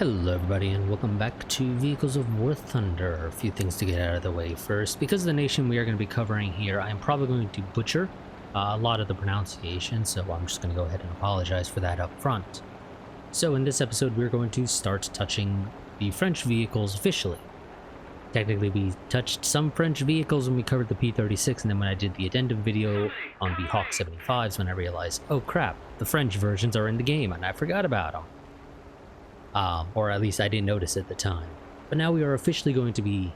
Hello everybody and welcome back to Vehicles of Warthunder. A few things to get out of the way first. Because of the nation we are going to be covering here, I'm probably going to butcher a lot of the pronunciation, so I'm just going to go ahead and apologize for that up front. So in this episode we're going to start touching the French vehicles officially. Technically we touched some French vehicles when we covered the P-36, and then when I did the addendum video on the Hawk 75s when I realized, oh crap, the French versions are in the game and I forgot about them. Or at least I didn't notice at the time. But now we are officially going to be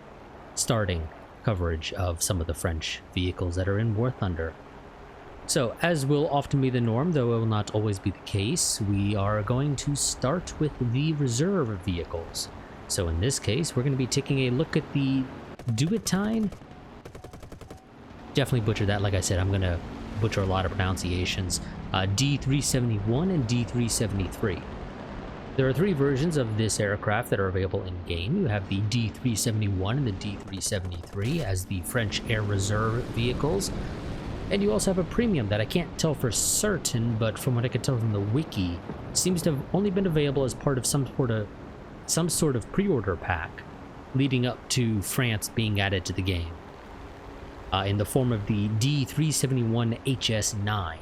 starting coverage of some of the French vehicles that are in Warthunder. So, as will often be the norm, though it will not always be the case, we are going to start with the reserve vehicles. So in this case, we're going to be taking a look at the Dewoitine. Definitely butchered that, like I said, I'm going to butcher a lot of pronunciations. D371 and D373. There are three versions of this aircraft that are available in-game. You have the D371 and the D373 as the French Air Reserve vehicles. And you also have a premium that I can't tell for certain, but from what I can tell from the wiki, seems to have only been available as part of some sort of pre-order pack leading up to France being added to the game. In the form of the D371 Hs9.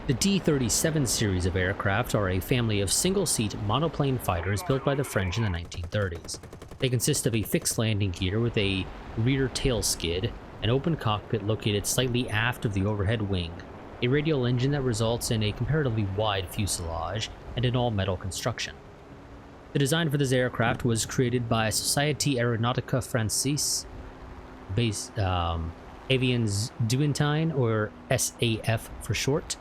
The D.37 series of aircraft are a family of single-seat monoplane fighters built by the French in the 1930s. They consist of a fixed landing gear with a rear tail skid, an open cockpit located slightly aft of the overhead wing, a radial engine that results in a comparatively wide fuselage, and an all-metal construction. The design for this aircraft was created by Société Aéronautique Française, based Avions Dewointine, or SAF for short.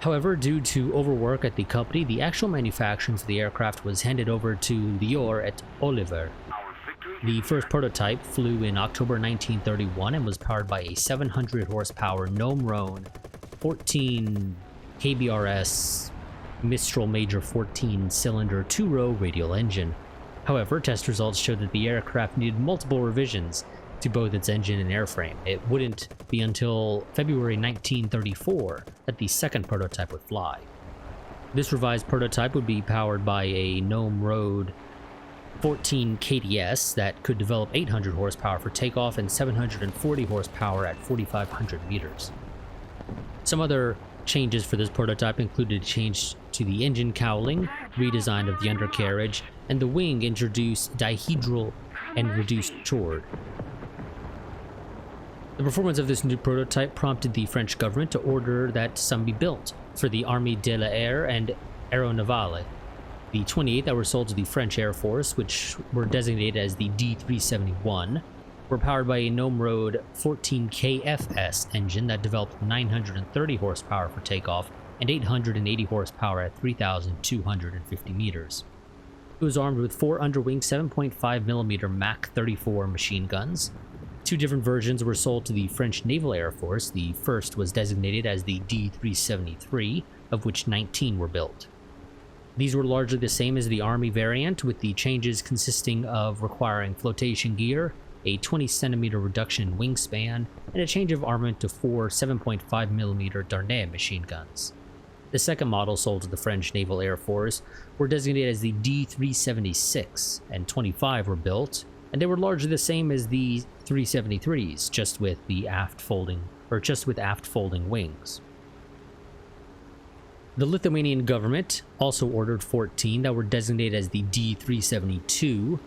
However, due to overwork at the company, the actual manufacturing for the aircraft was handed over to Lior et Oliver. The first prototype flew in October 1931 and was powered by a 700 horsepower Gnome-Rhone 14 kbrs Mistral Major 14 cylinder 2-row radial engine. However, test results showed that the aircraft needed multiple revisions to both its engine and airframe. It wouldn't be until February 1934 that the second prototype would fly. This revised prototype would be powered by a Gnome-Rhone 14 KDS that could develop 800 horsepower for takeoff and 740 horsepower at 4,500 meters. Some other changes for this prototype included a change to the engine cowling, redesign of the undercarriage, and the wing introduced dihedral and reduced chord. The performance of this new prototype prompted the French government to order that some be built for the Armée de l'Air and Aéronavale. The 28 that were sold to the French Air Force, which were designated as the D371, were powered by a Gnome-Rhone 14 KFS engine that developed 930 horsepower for takeoff and 880 horsepower at 3,250 meters. It was armed with 4 underwing 7.5mm Mach 34 machine guns. 2 different versions were sold to the French Naval Air Force. The first was designated as the D373, of which 19 were built. These were largely the same as the Army variant, with the changes consisting of requiring flotation gear, a 20cm reduction in wingspan, and a change of armament to 4 7.5mm Darnay machine guns. The second model sold to the French Naval Air Force were designated as the D376, and 25 were built, and they were largely the same as the 373s, just with aft folding wings. The Lithuanian government also ordered 14 that were designated as the D372.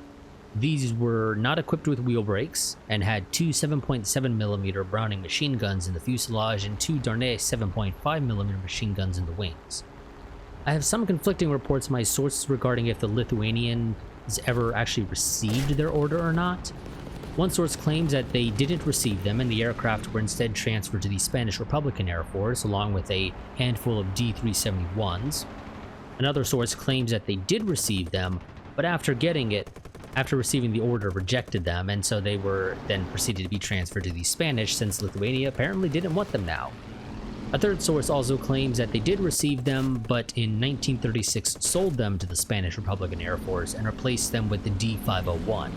These were not equipped with wheel brakes and had 2 7.7mm Browning machine guns in the fuselage and 2 Darnay 7.5mm machine guns in the wings. I have some conflicting reports from my sources regarding if the Lithuanians ever actually received their order or not. One source claims that they didn't receive them and the aircraft were instead transferred to the Spanish Republican Air Force along with a handful of D371s. Another source claims that they did receive them, but after receiving the order, rejected them, and so they were then proceeded to be transferred to the Spanish since Lithuania apparently didn't want them now. A third source also claims that they did receive them, but in 1936 sold them to the Spanish Republican Air Force and replaced them with the D501.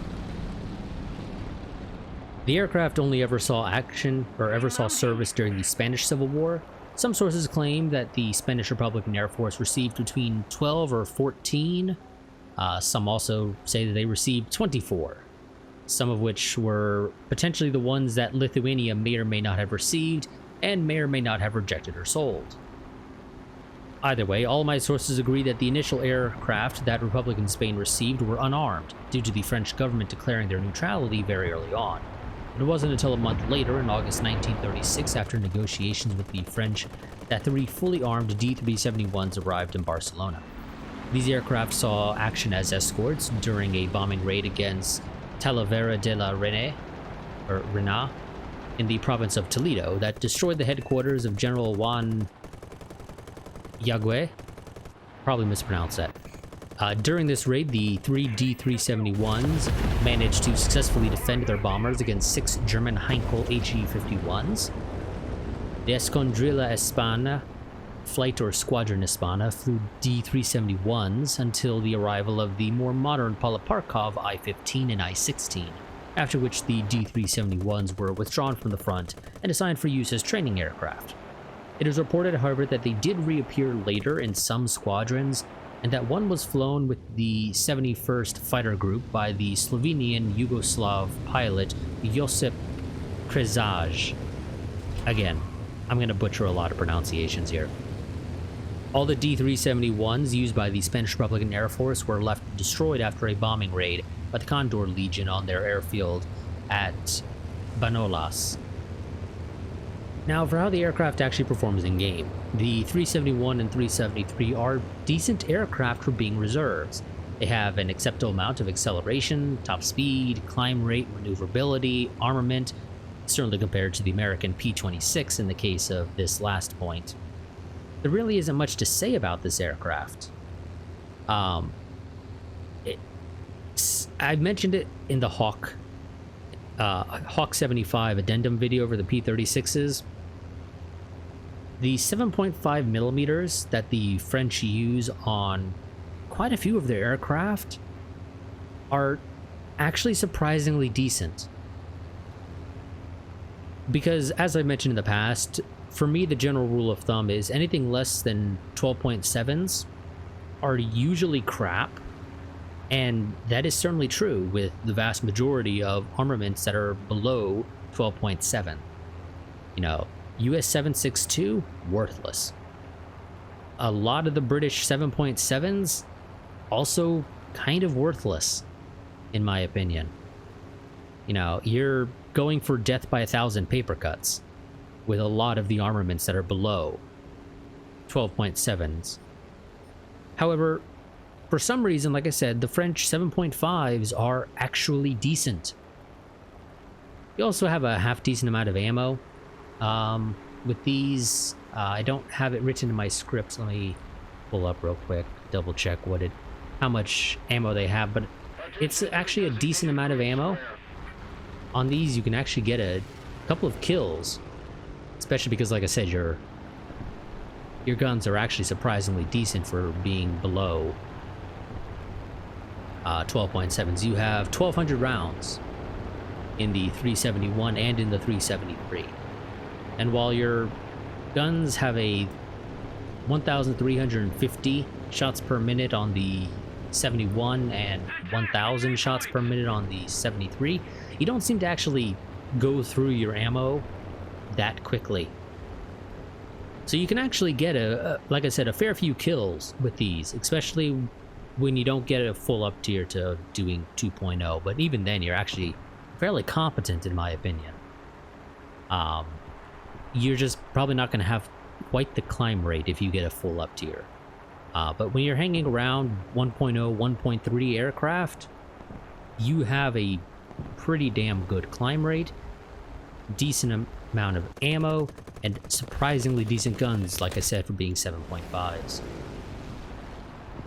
The aircraft only ever saw service during the Spanish Civil War, Some sources claim that the Spanish Republican Air Force received between 12 or 14. Some also say that they received 24, some of which were potentially the ones that Lithuania may or may not have received and may or may not have rejected or sold. Either way, all my sources agree that the initial aircraft that Republican Spain received were unarmed, due to the French government declaring their neutrality very early on. It wasn't until a month later, in August 1936, after negotiations with the French, that 3 fully armed D.371s arrived in Barcelona. These aircraft saw action as escorts during a bombing raid against Talavera de la Reina, in the province of Toledo, that destroyed the headquarters of General Juan Yagüe. Probably mispronounced that. During this raid, the 3 D.371s managed to successfully defend their bombers against 6 German Heinkel HE-51s. The Escondrilla Hispana, Flight or Squadron Hispana, flew D.371s until the arrival of the more modern Poliparkov I-15 and I-16, after which the D.371s were withdrawn from the front and assigned for use as training aircraft. It is reported, however, that they did reappear later in some squadrons, and that one was flown with the 71st Fighter Group by the Slovenian Yugoslav pilot Josip Krezaj. Again, I'm going to butcher a lot of pronunciations here. All the D.371s used by the Spanish Republican Air Force were left destroyed after a bombing raid by the Condor Legion on their airfield at Banolas. Now, for how the aircraft actually performs in-game, the 371 and 373 are decent aircraft for being reserves. They have an acceptable amount of acceleration, top speed, climb rate, maneuverability, armament, certainly compared to the American P-26 in the case of this last point. There really isn't much to say about this aircraft. I mentioned it in the Hawk 75 addendum video for the P-36s. The 7.5 millimeters that the French use on quite a few of their aircraft are actually surprisingly decent. Because, as I mentioned in the past, for me the general rule of thumb is anything less than 12.7s are usually crap, and that is certainly true with the vast majority of armaments that are below 12.7. You know, US 762, worthless. A lot of the British 7.7s, also kind of worthless, in my opinion. You know, you're going for death by 1,000 paper cuts with a lot of the armaments that are below 12.7s. However, for some reason, like I said, the French 7.5s are actually decent. You also have a half-decent amount of ammo. With these, I don't have it written in my scripts. Let me pull up real quick, double check how much ammo they have, but it's actually a decent amount of ammo. On these, you can actually get a couple of kills, especially because, like I said, your guns are actually surprisingly decent for being below 12.7s. You have 1,200 rounds in the 371 and in the 373. And while your guns have a 1,350 shots per minute on the 71 and 1,000 shots per minute on the 73, you don't seem to actually go through your ammo that quickly. So you can actually get like I said, a fair few kills with these, especially when you don't get a full up tier to doing 2.0, but even then you're actually fairly competent in my opinion. You're just probably not going to have quite the climb rate if you get a full up tier. But when you're hanging around 1.0, 1.3 aircraft, you have a pretty damn good climb rate, decent amount of ammo, and surprisingly decent guns, like I said, for being 7.5s.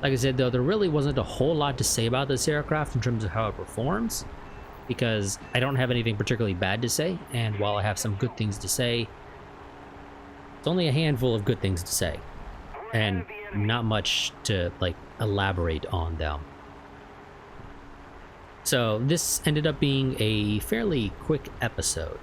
Like I said, though, there really wasn't a whole lot to say about this aircraft in terms of how it performs, because I don't have anything particularly bad to say, and while I have some good things to say, it's only a handful of good things to say, and not much to, like, elaborate on them. So this ended up being a fairly quick episode.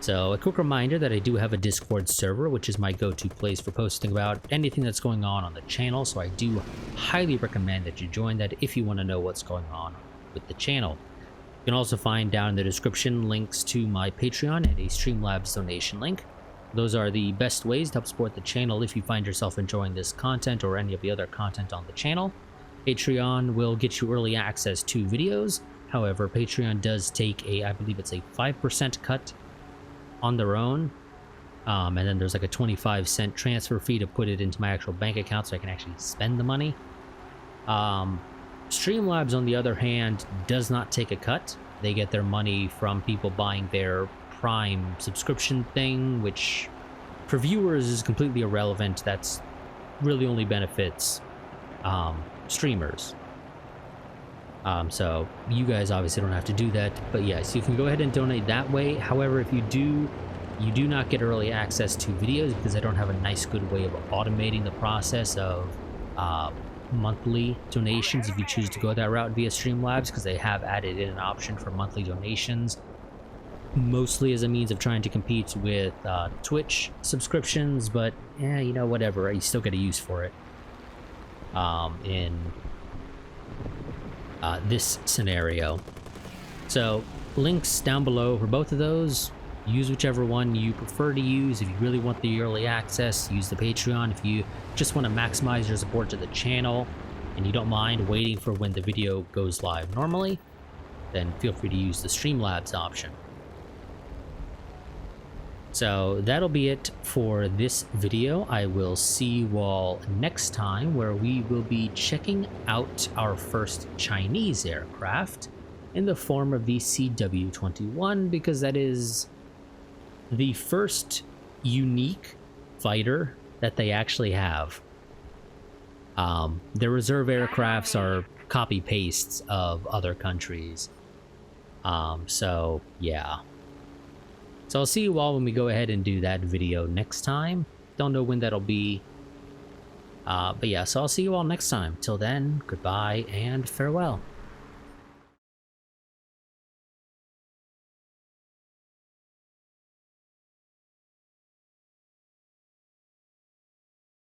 So a quick reminder that I do have a Discord server, which is my go-to place for posting about anything that's going on the channel. So I do highly recommend that you join that if you want to know what's going on with the channel. You can also find down in the description links to my Patreon and a Streamlabs donation link. Those are the best ways to help support the channel if you find yourself enjoying this content or any of the other content on the channel. Patreon will get you early access to videos. However, Patreon does take I believe it's a 5% cut on their own, and then there's like a 25-cent transfer fee to put it into my actual bank account so I can actually spend the money. Streamlabs, on the other hand, does not take a cut. They get their money from people buying their Prime subscription thing, which for viewers is completely irrelevant. That's really only benefits streamers. So you guys obviously don't have to do that, but yes, you can go ahead and donate that way. However, if you do not get early access to videos because I don't have a nice good way of automating the process of monthly donations if you choose to go that route via Streamlabs, because they have added in an option for monthly donations, mostly as a means of trying to compete with Twitch subscriptions. But yeah, you know, whatever, you still get a use for it in this scenario. So links down below for both of those. Use whichever one you prefer to use. If you really want the early access, use the Patreon. If you just want to maximize your support to the channel and you don't mind waiting for when the video goes live normally, then feel free to use the Streamlabs option. So that'll be it for this video. I will see you all next time, where we will be checking out our first Chinese aircraft in the form of the CW-21, because that is the first unique fighter that they actually have. Their reserve aircrafts are copy pastes of other countries. So yeah. So I'll see you all when we go ahead and do that video next time. Don't know when that'll be. But yeah, so I'll see you all next time. Till then, goodbye and farewell.